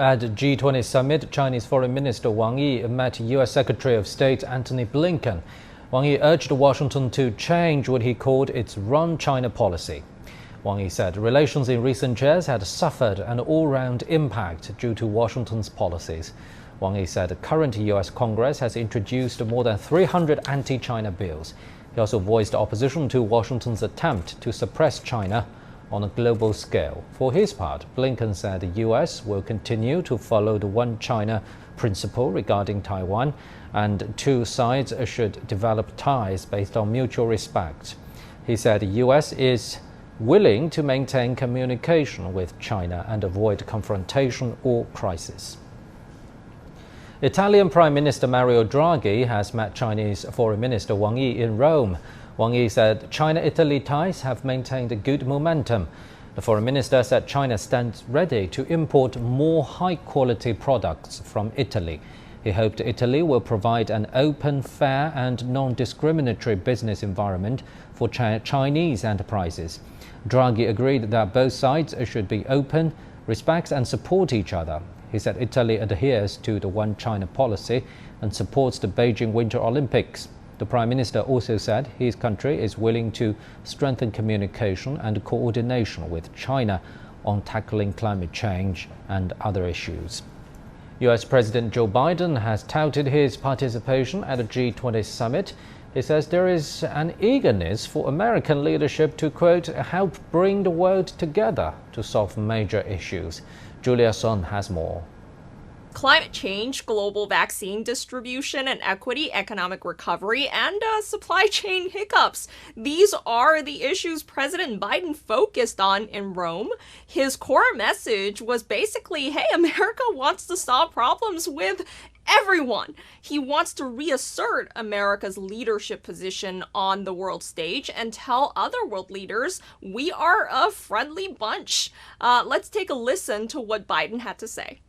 At the G20 summit, Chinese Foreign Minister Wang Yi met U.S. Secretary of State Antony Blinken. Wang Yi urged Washington to change what he called its Run China policy. Wang Yi said relations in recent years had suffered an all-round impact due to Washington's policies. Wang Yi said the current U.S. Congress has introduced more than 300 anti-China bills. He also voiced opposition to Washington's attempt to suppress China on a global scale. For his part, Blinken said the U.S. will continue to follow the One China principle regarding Taiwan, and two sides should develop ties based on mutual respect. He said the U.S. is willing to maintain communication with China and avoid confrontation or crisis. Italian Prime Minister Mario Draghi has met Chinese Foreign Minister Wang Yi in Rome. Wang Yi said China-Italy ties have maintained a good momentum. The foreign minister said China stands ready to import more high-quality products from Italy. He hoped Italy will provide an open, fair and non-discriminatory business environment for Chinese enterprises. Draghi agreed that both sides should be open, respect and support each other. He said Italy adheres to the One China policy and supports the Beijing Winter Olympics. The Prime Minister also said his country is willing to strengthen communication and coordination with China on tackling climate change and other issues. U.S. President Joe Biden has touted his participation at the G20 summit. He says there is an eagerness for American leadership to, quote, help bring the world together to solve major issues. Julia Son has more. Climate change, global vaccine distribution and equity, economic recovery, and supply chain hiccups. These are the issues President Biden focused on in Rome. His core message was basically, hey, America wants to solve problems with everyone. He wants to reassert America's leadership position on the world stage and tell other world leaders we are a friendly bunch. Let's take a listen to what Biden had to say.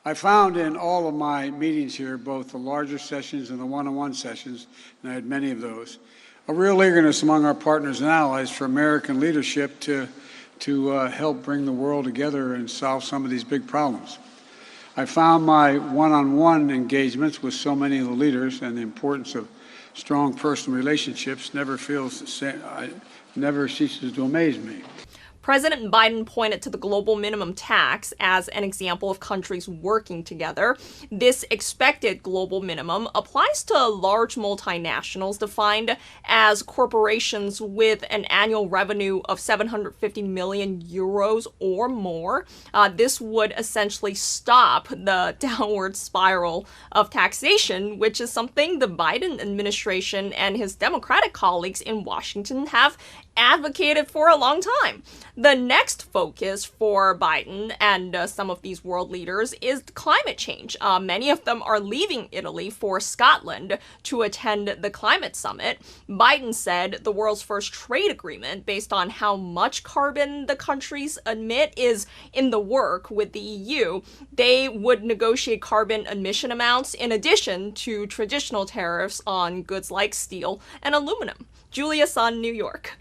I found in all of my meetings here, both the larger sessions and the one-on-one sessions, and I had many of those, a real eagerness among our partners and allies for American leadership to help bring the world together and solve some of these big problems. I found my one-on-one engagements with so many of the leaders and the importance of strong personal relationships never ceases to amaze me. President Biden pointed to the global minimum tax as an example of countries working together. This expected global minimum applies to large multinationals defined as corporations with an annual revenue of 750 million euros or more. This would essentially stop the downward spiral of taxation, which is something the Biden administration and his Democratic colleagues in Washington have advocated for a long time. The next focus for Biden and some of these world leaders is climate change. Many of them are leaving Italy for Scotland to attend the climate summit. Biden said the world's first trade agreement based on how much carbon the countries emit is in the work with the EU. They would negotiate carbon emission amounts in addition to traditional tariffs on goods like steel and aluminum. Julia Son, New York.